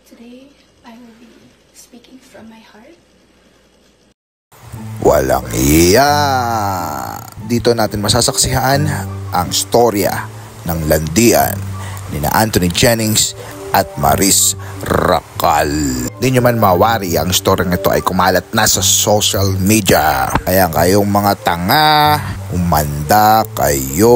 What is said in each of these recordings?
Today, I will be speaking from my heart. Walang iya! Dito natin masasaksihan ang storya ng landian ni Anthony Jennings at Maris Racal. Hindi nyo man mawari, ang story nito ay kumalat na sa social media. Kaya kayong mga tanga, umanda kayo.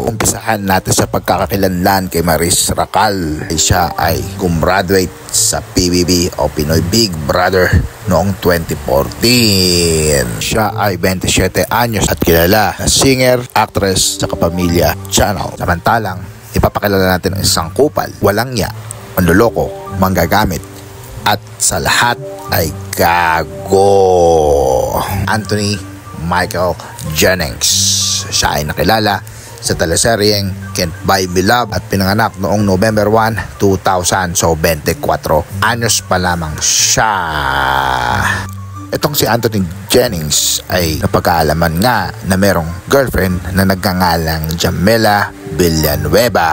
Umpisahan natin sa pagkakakilanlan kay Maris Racal. Siya ay gumraduate sa PBB o Pinoy Big Brother noong 2014. Siya ay 27 anyos at kilala na singer, actress sa Kapamilya Channel. Samantalang, ipapakilala natin ang isang kupal, walang ya, manloloko, manggagamit, at sa lahat ay gago. Anthony Michael Jennings. Siya ay nakilala sa teleseryeng Can't Buy Me Love at pinanganak noong November 1, 2000. So 24 anyos pa lamang siya. Itong si Anthony Jennings ay napag-aalaman nga na merong girlfriend na nagngangalang Jamela Villanueva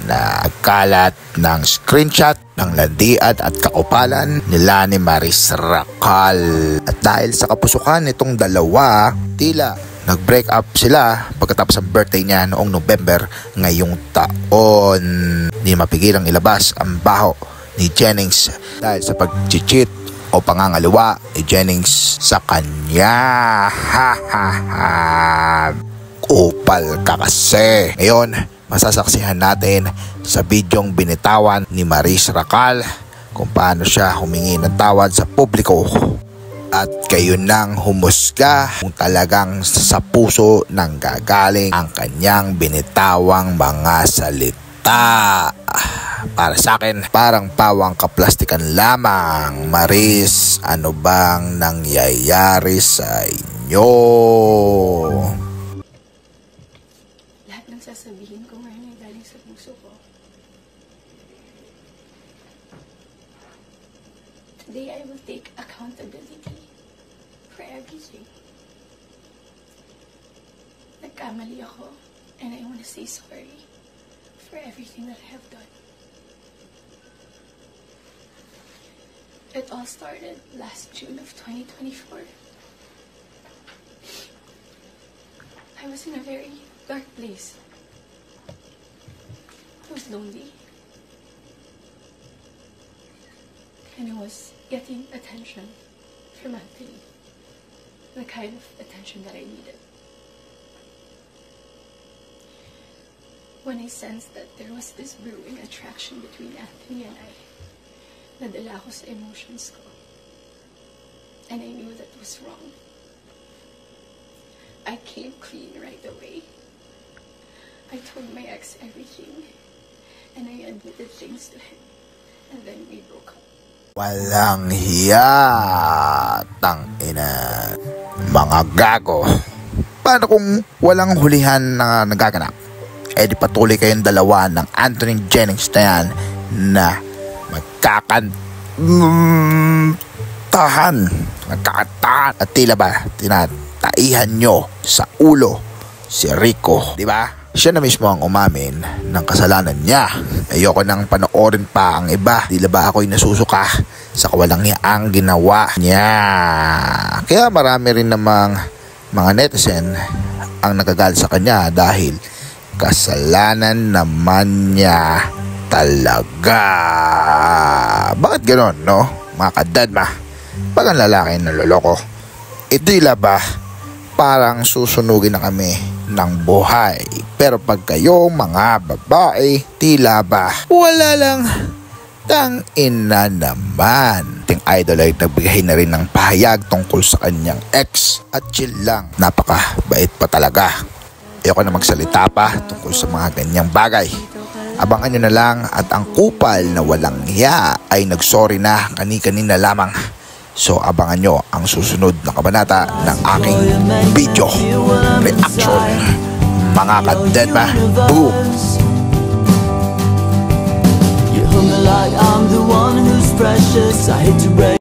na nagkalat ng screenshot ng landian at kaupalan nila ni Maris Racal. At dahil sa kapusukan nitong dalawa, tila nag-break up sila pagkatapos ng birthday niya noong November ngayong taon. Hindi mapigilang ilabas ang baho ni Jennings dahil sa pag-cheat o pangangaliwa ni Jennings sa kanya. Kupal ka kasi. Ngayon, masasaksihan natin sa bidyong binitawan ni Maris Racal kung paano siya humingi ng tawad sa publiko. At kayo nang humusga kung talagang sa puso nang gagaling ang kanyang binitawang mga salita. Para sa akin, parang pawang kaplastikan lamang. Maris, ano bang nangyayari sa inyo? Lahat ng sasabihin ko ngayon ay galing sa puso ko. Today, I will take accountability for everything. Nagkamali ako, and I want to say sorry for everything that I have done. It all started last June of 2024. I was in a very dark place. I was lonely. And I was getting attention from Anthony. The kind of attention that I needed. When I sensed that there was this brewing attraction between Anthony and I, nadala ako sa emotions ko. And I knew that was wrong. I came clean right away. I told my ex everything. And I admitted things to him. And then we broke up. Walang hiya, tangina, mga gago. Paano kung walang hulihan na nagaganap? Eh di patuloy kayong dalawa ng Anthony Jennings na yan na magkakantahan at tila ba tinataihan nyo sa ulo si Rico, di ba? Siya na mismo ang umamin ng kasalanan niya. Ayoko nang panoorin pa ang iba. Tila ba ako'y nasusuka sa kawalang-hiyaang ginawa niya. Kaya marami rin namang mga netizen ang nagagalit sa kanya dahil kasalanan naman niya talaga. Bakit ganon, no? Mga kadadma, pag ang lalaki naloloko, tila ba parang susunugin na kami ng buhay. Pero pag kayo mga babae, tila ba wala lang, tangina naman. Ting idol ay nagbigay na rin ng pahayag tungkol sa kanyang ex at chill lang. Napakabait pa talaga. Ayoko na magsalita pa tungkol sa mga ganyang bagay. Abangan nyo na lang at ang kupal na walang hiya ay nagsorry na kani-kanina lamang. So abangan nyo ang susunod na kabanata ng aking video reaction. Mga kadedma, boom! You hung me like I'm the one who's precious. I hate to break